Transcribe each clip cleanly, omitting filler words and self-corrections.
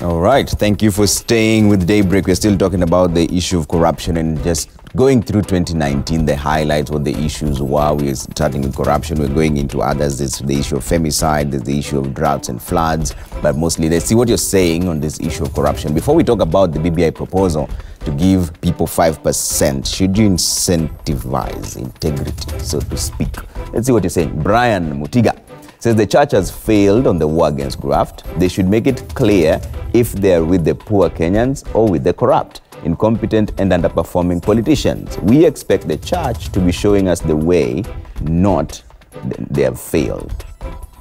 All right, thank you for staying with Daybreak. We're still talking about the issue of corruption and just going through 2019, the highlights, what the issues were. We're starting with corruption, we're going into others. There's the issue of femicide, there's the issue of droughts and floods, but mostly let's see what you're saying on this issue of corruption. Before we talk about the BBI proposal to give people 5%, should you incentivize integrity, so to speak? Let's see what you're saying. Brian Mutiga says the church has failed on the war against graft. They should make it clear if they are with the poor Kenyans or with the corrupt, incompetent and underperforming politicians. We expect the church to be showing us the way, not they have failed.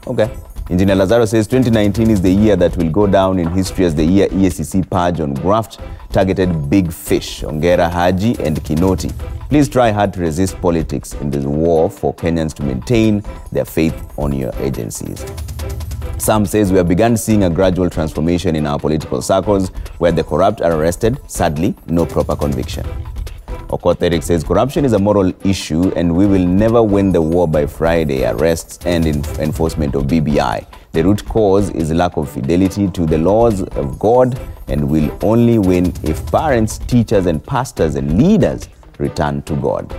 Okay. Engineer Lazaro says 2019 is the year that will go down in history as the year EACC purge on graft targeted big fish, Ongera Haji and Kinoti. Please try hard to resist politics in this war for Kenyans to maintain their faith on your agencies. Sam says we have begun seeing a gradual transformation in our political circles where the corrupt are arrested. Sadly, no proper conviction. Okoth Eric says corruption is a moral issue and we will never win the war by Friday arrests and enforcement of BBI. The root cause is lack of fidelity to the laws of God and will only win if parents, teachers and pastors and leaders return to God.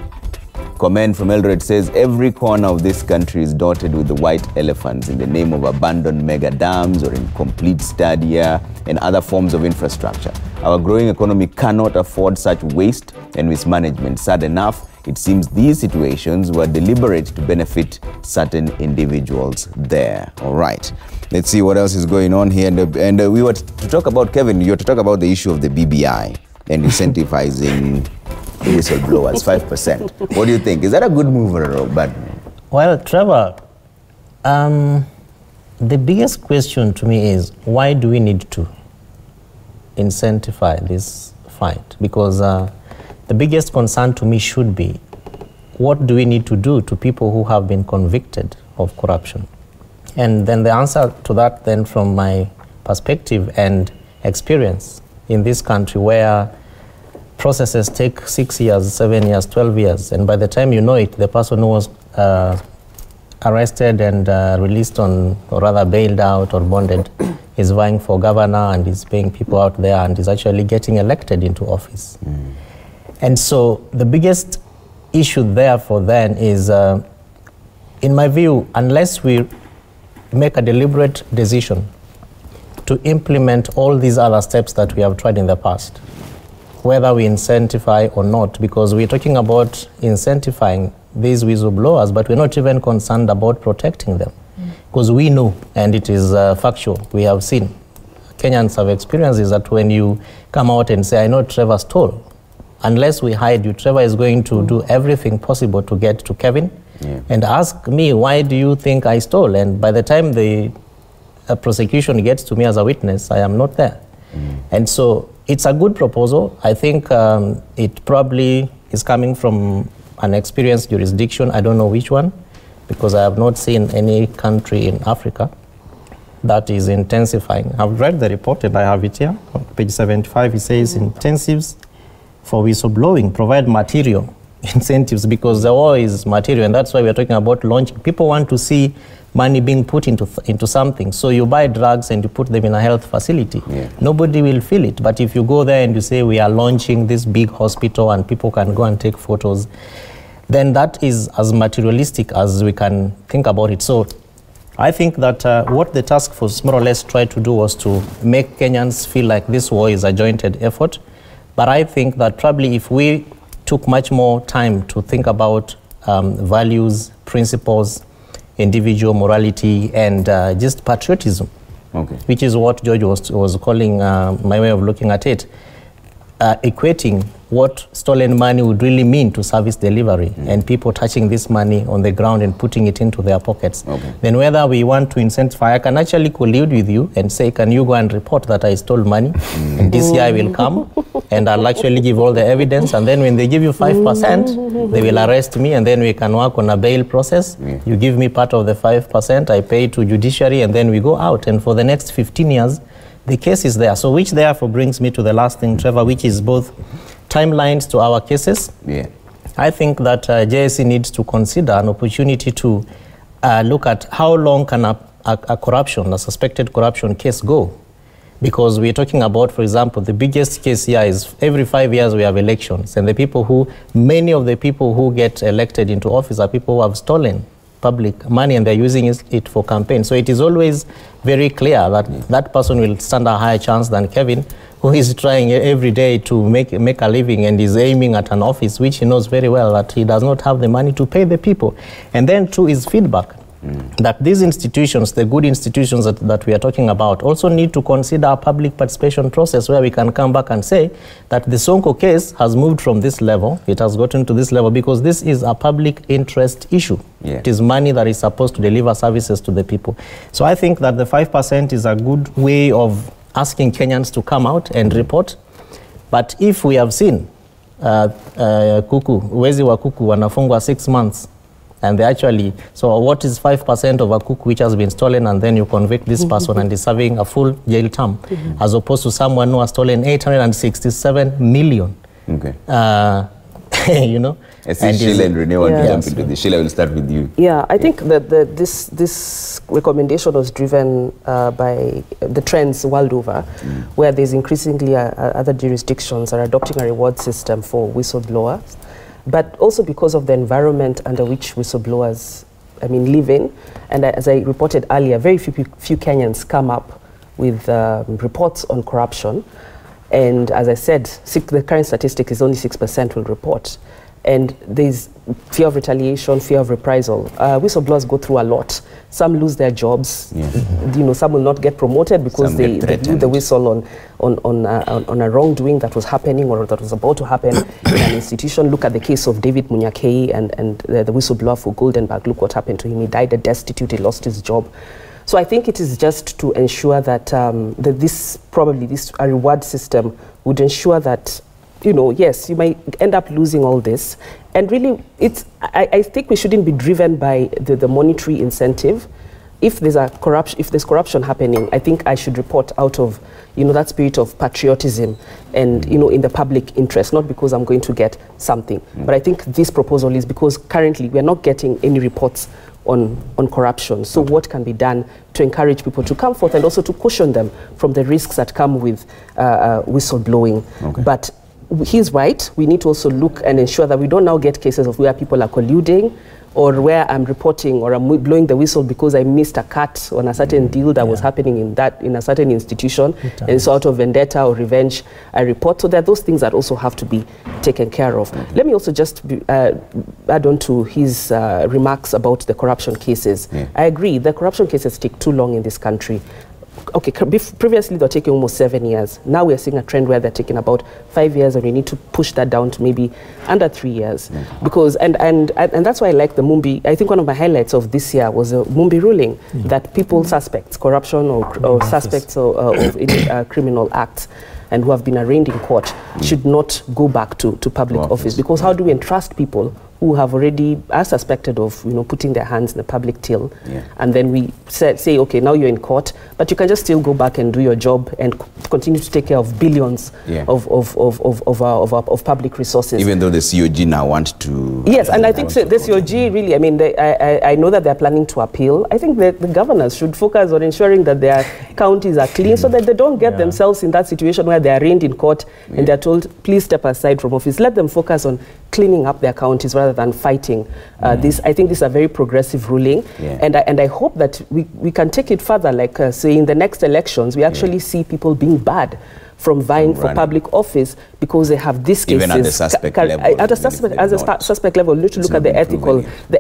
Comment from Eldoret says every corner of this country is dotted with the white elephants in the name of abandoned mega dams or incomplete stadia and other forms of infrastructure. Our growing economy cannot afford such waste and mismanagement. Sad enough, it seems these situations were deliberate to benefit certain individuals there. All right, let's see what else is going on here. And we were to talk about, Kevin, you were to talk about the issue of the BBI and incentivizing whistleblowers, 5%. What do you think? Is that a good move or a bad move? Well, Trevor, the biggest question to me is why do we need to incentivize this fight? Because the biggest concern to me should be what do we need to do to people who have been convicted of corruption? And then the answer to that then from my perspective and experience in this country where processes take 6 years, 7 years, 12 years, and by the time you know it, the person who was arrested and released on, or rather bailed out or bonded, is vying for governor and is paying people out there and is actually getting elected into office. And so the biggest issue therefore then is, in my view, unless we make a deliberate decision to implement all these other steps that we have tried in the past, whether we incentivize or not, because we're talking about incentivizing these whistleblowers, but we're not even concerned about protecting them. Because we know, and it is factual, we have seen, Kenyans have experienced is that when you come out and say, I know Trevor stole, unless we hide you, Trevor is going to do everything possible to get to Kevin and ask me, why do you think I stole? And by the time the prosecution gets to me as a witness, I am not there. And so it's a good proposal. I think it probably is coming from an experienced jurisdiction. I don't know which one, because I have not seen any country in Africa that is intensifying. I've read the report and I have it here. On page 75, it says intensives for whistleblowing provide material incentives, because the war is material, and that's why we're talking about launching. People want to see money being put into something. So you buy drugs and you put them in a health facility. Nobody will feel it. But if you go there and you say, we are launching this big hospital and people can go and take photos, then that is as materialistic as we can think about it. So I think that what the task force more or less tried to do was to make Kenyans feel like this war is a jointed effort. But I think that probably if we took much more time to think about values, principles, individual morality, and just patriotism, which is what George was calling my way of looking at it, equating what stolen money would really mean to service delivery and people touching this money on the ground and putting it into their pockets. Then whether we want to incentivize, I can actually collude with you and say, can you go and report that I stole money? And DCI will come and I'll actually give all the evidence. And then when they give you 5%, they will arrest me and then we can work on a bail process. You give me part of the 5%, I pay to judiciary and then we go out. And for the next 15 years, the case is there. So which therefore brings me to the last thing, Trevor, which is both timelines to our cases. I think that JSC needs to consider an opportunity to look at how long can a suspected corruption case go Because we're talking about, for example, the biggest case here is every 5 years we have elections, and many of the people who get elected into office are people who have stolen public money and they're using it for campaign. So it is always very clear that that person will stand a higher chance than Kevin, who is trying every day to make a living and is aiming at an office which he knows very well that he does not have the money to pay the people. And then too is feedback. That these institutions, the good institutions that we are talking about, also need to consider a public participation process where we can come back and say that the Sonko case has moved from this level, it has gotten to this level because this is a public interest issue. Yeah. It is money that is supposed to deliver services to the people. So I think that the 5% is a good way of asking Kenyans to come out and report. But if we have seen wezi wa kuku wanafungwa 6 months, and they actually, so what is 5% of a cook which has been stolen, and then you convict this person and is serving a full jail term, as opposed to someone who has stolen 867 million. Okay. You know. I see Sheila and Renee want to jump into this. Sheila, will start with you. Yeah, I think that this recommendation was driven by the trends world over, where there's increasingly other jurisdictions are adopting a reward system for whistleblowers, but also because of the environment under which whistleblowers, live in. And as I reported earlier, very few Kenyans come up with reports on corruption. And as I said, the current statistic is only 6% will report. And there's fear of retaliation, fear of reprisal. Whistleblowers go through a lot. Some lose their jobs. Yes. Some will not get promoted because they blew the whistle on a wrongdoing that was happening or that was about to happen in an institution. Look at the case of David Munyakei and the whistleblower for Goldenberg. Look what happened to him. He died destitute. He lost his job. So I think it is just to ensure that, this reward system would ensure that, yes, you might end up losing all this. And really, I think we shouldn't be driven by the monetary incentive. If there's corruption happening, I think I should report out of, that spirit of patriotism and, in the public interest, not because I'm going to get something. But I think this proposal is because currently we're not getting any reports on corruption. So what can be done to encourage people to come forth and also to caution them from the risks that come with whistleblowing. Okay. But he's right. We need to also look and ensure that we don't now get cases of where people are colluding or where I'm reporting or I'm blowing the whistle because I missed a cut on a certain deal that was happening in a certain institution, and so out of vendetta or revenge I report. So there are those things that also have to be taken care of. Let me also just add on to his remarks about the corruption cases. I agree, the corruption cases take too long in this country. Okay, previously they were taking almost 7 years. Now we are seeing a trend where they're taking about 5 years, and we need to push that down to maybe under 3 years. Because and that's why I like the Mumbi. I think one of my highlights of this year was the Mumbi ruling that people suspects corruption or suspects of any criminal acts and who have been arraigned in court should not go back to public office. Because how do we entrust people who have already are suspected of putting their hands in the public till, and then we say, okay, now you're in court, but you can just still go back and do your job and continue to take care of billions of public resources. Even though the COG now want to... Yes, and I think so, the COG really, I know that they're planning to appeal. I think the governors should focus on ensuring that their counties are clean so that they don't get themselves in that situation where they're arraigned in court and they're told, please step aside from office. Let them focus on cleaning up their counties rather than fighting this. I think this is a very progressive ruling, and I hope that we can take it further, like say in the next elections we actually see people being bad from vying for public office because they have these cases. Even at the suspect level. At a suspect level, you need to look at the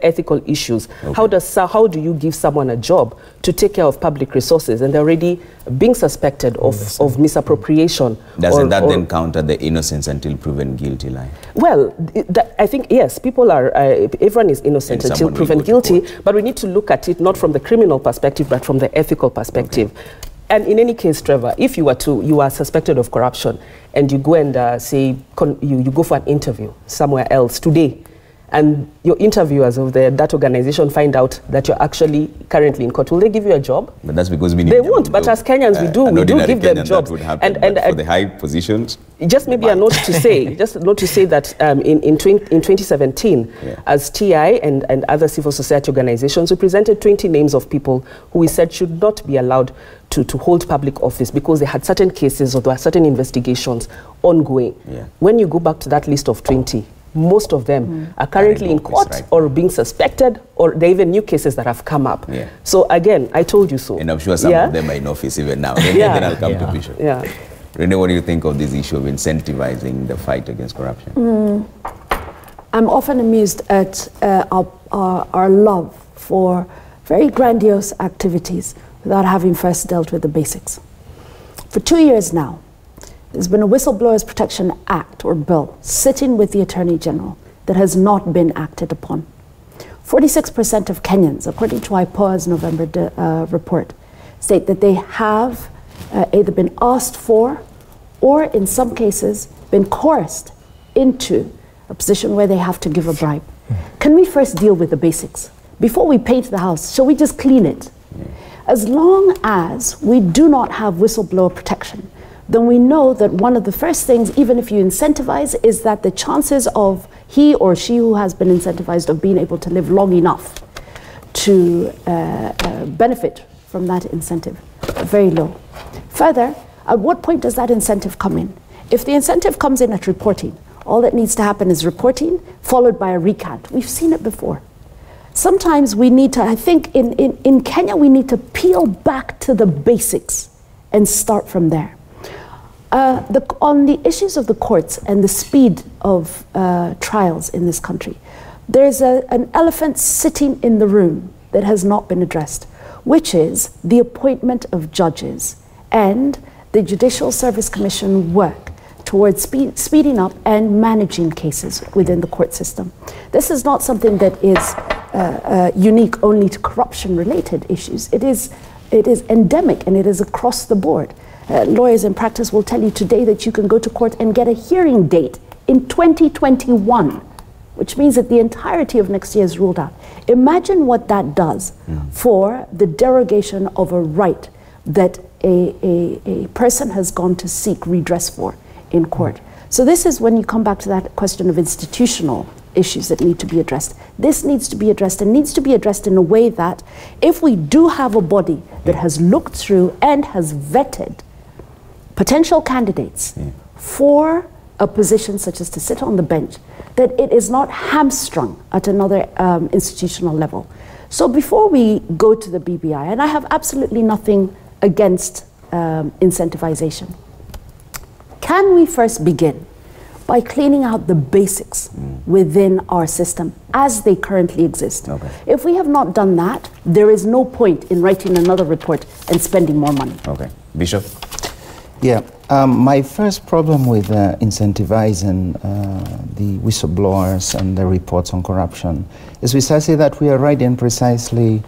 ethical issues. Okay. How do you give someone a job to take care of public resources and they're already being suspected of misappropriation? Doesn't that then counter the innocence until proven guilty line? Well, I think, yes, people are, everyone is innocent until proven guilty, but we need to look at it not from the criminal perspective, but from the ethical perspective. Okay. And in any case, Trevor, if you are suspected of corruption and you go and say, you go for an interview somewhere else today, and your interviewers of that organization find out that you're actually currently in court, will they give you a job? But that's because we need They won't, but as Kenyans we do give them Kenyan, jobs. That would happen, and for the high positions. Just maybe a note to say, that in 2017, as TI and other civil society organizations, we presented 20 names of people who we said should not be allowed to hold public office because they had certain cases or there were certain investigations ongoing. Yeah. When you go back to that list of 20, most of them are currently in court or being suspected, or there are even new cases that have come up. Yeah. So again, I told you so. And I'm sure some of them are in office even now. Then I'll come to Bishop. Yeah. Rene, what do you think of this issue of incentivizing the fight against corruption? I'm often amused at our love for very grandiose activities without having first dealt with the basics. For 2 years now, there's been a Whistleblowers Protection Act or bill sitting with the Attorney General that has not been acted upon. 46% of Kenyans, according to IPOA's November report, state that they have either been asked for or in some cases been coerced into a position where they have to give a bribe. Can we first deal with the basics? Before we paint the house, shall we just clean it? As long as we do not have whistleblower protection, then we know that one of the first things, even if you incentivize, is that the chances of he or she who has been incentivized of being able to live long enough to benefit from that incentive are very low. Further, at what point does that incentive come in? If the incentive comes in at reporting, all that needs to happen is reporting followed by a recant. We've seen it before. Sometimes we need to, I think in Kenya, we need to peel back to the basics and start from there. On the issues of the courts and the speed of trials in this country, there's an elephant sitting in the room that has not been addressed, which is the appointment of judges and the Judicial Service Commission work towards speeding up and managing cases within the court system. This is not something that is unique only to corruption-related issues. It is endemic and it is across the board. Lawyers in practice will tell you today that you can go to court and get a hearing date in 2021, which means that the entirety of next year is ruled out. Imagine what that does for the derogation of a right that a person has gone to seek redress for in court. So this is when you come back to that question of institutional issues that need to be addressed. This needs to be addressed and needs to be addressed in a way that if we do have a body that has looked through and has vetted potential candidates for a position such as to sit on the bench, that it is not hamstrung at another institutional level. So before we go to the BBI, and I have absolutely nothing against incentivization, can we first begin by cleaning out the basics within our system as they currently exist? Okay. If we have not done that, there is no point in writing another report and spending more money. Okay. Bishop? Yeah, my first problem with incentivizing the whistleblowers and the reports on corruption is precisely that we are riding precisely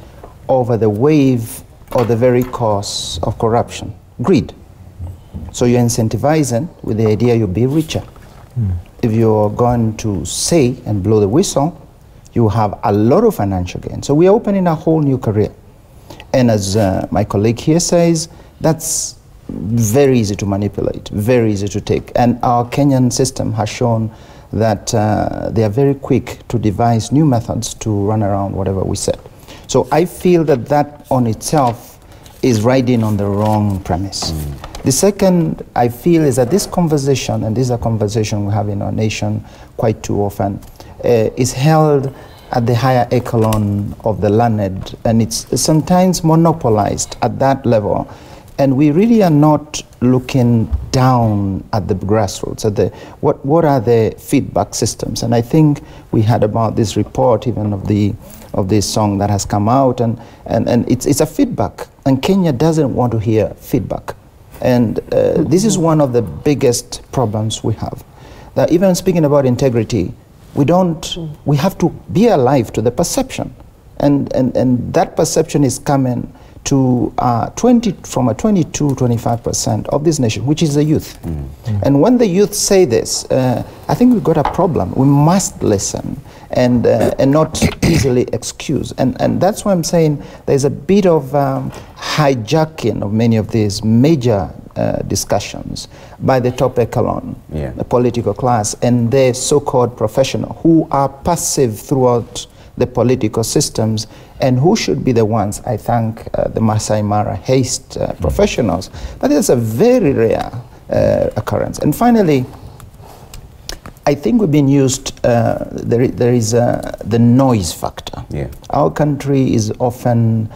over the wave or the very cause of corruption, greed. So you're incentivizing with the idea you'll be richer. If you're going to say and blow the whistle, you have a lot of financial gain. So we are opening a whole new career. And as my colleague here says, that's very easy to manipulate, very easy to take. And our Kenyan system has shown that they are very quick to devise new methods to run around whatever we said. So I feel that that on itself is riding on the wrong premise. The second I feel is that this conversation, and this is a conversation we have in our nation quite too often, is held at the higher echelon of the learned, and it's sometimes monopolized at that level. And we really are not looking down at the grassroots, at the what are the feedback systems. And I think we had about this report even of this song that has come out, and it's a feedback, and Kenya doesn't want to hear feedback. And this is one of the biggest problems we have. That even speaking about integrity, we have to be alive to the perception. And that perception is coming to from a 22-25% of this nation, which is the youth. And when the youth say this, I think we've got a problem. We must listen and not easily excused. And that's why I'm saying there's a bit of hijacking of many of these major discussions by the top echelon, the political class, and their so-called professionals who are passive throughout the political systems, and who should be the ones, I thank the Masai Mara haste professionals. That is a very rare occurrence. And finally, I think we've been used, there is the noise factor. Our country is often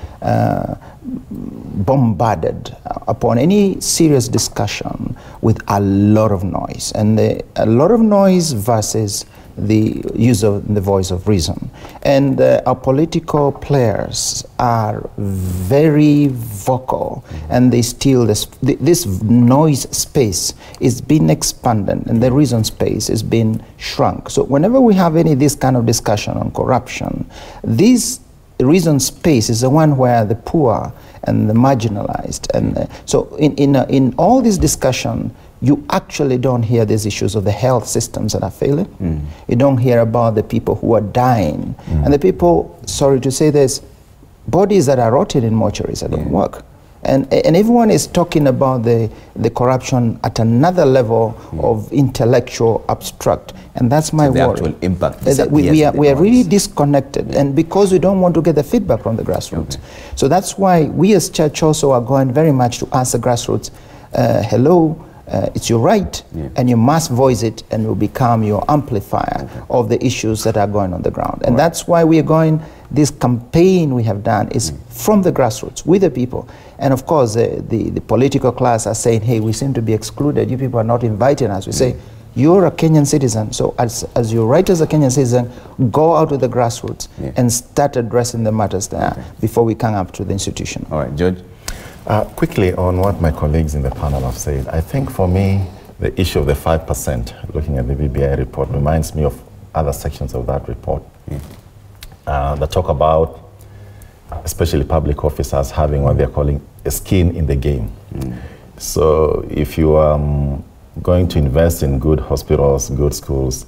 bombarded upon any serious discussion with a lot of noise, and a lot of noise versus the use of the voice of reason. And our political players are very vocal, and they still, this noise space is being expanded, and the reason space is being shrunk. So whenever we have this kind of discussion on corruption, this reason space is the one where the poor and the marginalized, and so in all this discussion, you actually don't hear these issues of the health systems that are failing. You don't hear about the people who are dying. And the people, sorry to say this, bodies that are rotting in mortuaries that don't work. And everyone is talking about the corruption at another level of intellectual abstract. And that's my worry. The actual impact. We are really disconnected. And because we don't want to get the feedback from the grassroots. So that's why we as church also are going very much to ask the grassroots, hello, it's your right, and you must voice it, and it will become your amplifier of the issues that are going on the ground. And that's why we are going, this campaign we have done is from the grassroots, with the people. And of course, the political class are saying, hey, we seem to be excluded. You people are not inviting us. We say, you're a Kenyan citizen, so as your right as a Kenyan citizen, go out with the grassroots and start addressing the matters there before we come up to the institution. All right, George? Quickly on what my colleagues in the panel have said, I think for me, the issue of the 5%, looking at the BBI report, reminds me of other sections of that report that talk about, especially public officers, having what they're calling a skin in the game. So if you are going to invest in good hospitals, good schools,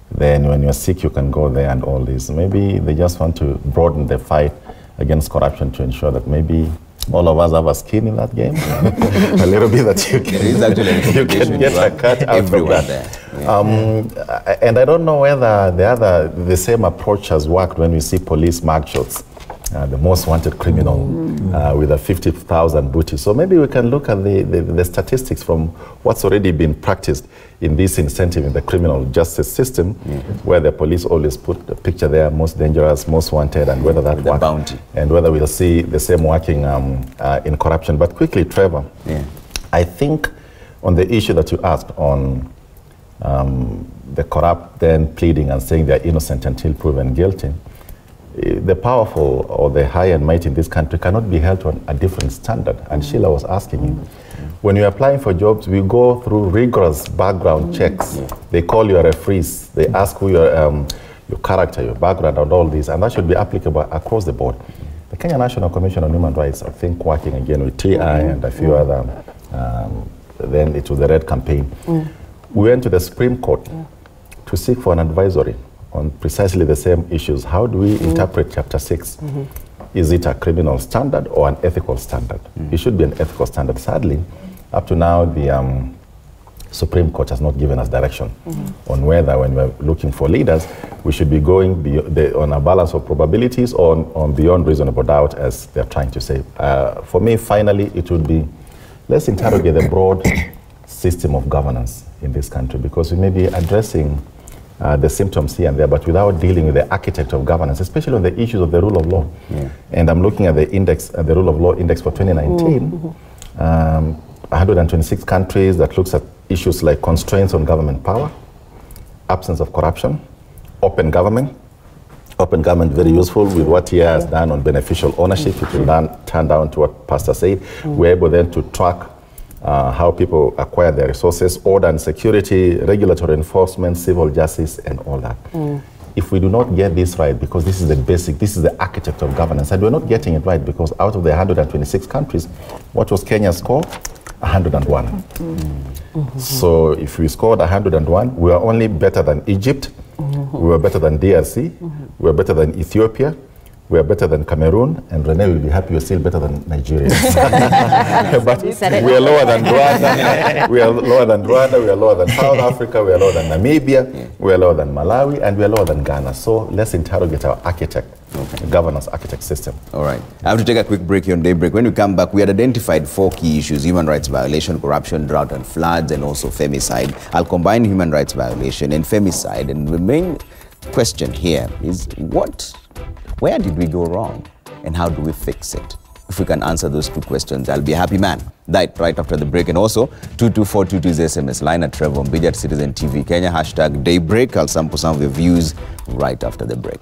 then when you're sick, you can go there and all this. Maybe they just want to broaden the fight against corruption to ensure that maybe all of us have a skin in that game. A little bit that you can get a cut out from that. And I don't know whether the same approach has worked when we see police mugshots. The most wanted criminal with a 50,000 booty. So maybe we can look at the statistics from what's already been practiced in this incentive in the criminal justice system, where the police always put the picture there, most dangerous, most wanted, and whether that works. Bounty. And whether we'll see the same working in corruption. But quickly, Trevor, I think on the issue that you asked on the corrupt then pleading and saying they're innocent until proven guilty, the powerful or the high and mighty in this country cannot be held to a different standard. And Sheila was asking you, when you're applying for jobs, we go through rigorous background checks. They call you a referees. They ask who your character, your background, and all this, and that should be applicable across the board. The Kenya National Commission on Human Rights, I think, working again with TI and a few other, then it was the Red Campaign. We went to the Supreme Court to seek for an advisory on precisely the same issues. How do we interpret Chapter 6? Is it a criminal standard or an ethical standard? It should be an ethical standard. Sadly, up to now, the Supreme Court has not given us direction on whether, when we're looking for leaders, we should be going on a balance of probabilities or on beyond reasonable doubt, as they're trying to say. For me, finally, it would be, let's interrogate the broad system of governance in this country, because we may be addressing the symptoms here and there, but without dealing with the architect of governance, especially on the issues of the rule of law. And I'm looking at the index, the rule of law index for 2019, 126 countries that looks at issues like constraints on government power, absence of corruption, open government. Open government, very useful with what he has done on beneficial ownership. It will turn down to what Pastor said. We're able then to track how people acquire their resources, order and security, regulatory enforcement, civil justice, and all that. If we do not get this right, because this is the basic, this is the architect of governance, and we're not getting it right because out of the 126 countries, what was Kenya's score? 101. So if we scored 101, we are only better than Egypt, we were better than DRC, we were better than Ethiopia, we are better than Cameroon, and Rene will be happy we're still better than Nigeria. But we are lower than Rwanda, we are lower than Rwanda, we are lower than South Africa, we are lower than Namibia, we are lower than Malawi, and we are lower than Ghana. So let's interrogate our architect, governance architect system. All right. I have to take a quick break here on DayBreak. When we come back, we had identified 4 key issues: human rights violation, corruption, drought and floods, and also femicide. I'll combine human rights violation and femicide. And the main question here is where did we go wrong and how do we fix it? If we can answer those 2 questions, I'll be a happy man. That right after the break. And also, 22422 is SMS line at Trevor Mbija at Citizen TV Kenya, #DayBreak. I'll sample some of your views right after the break.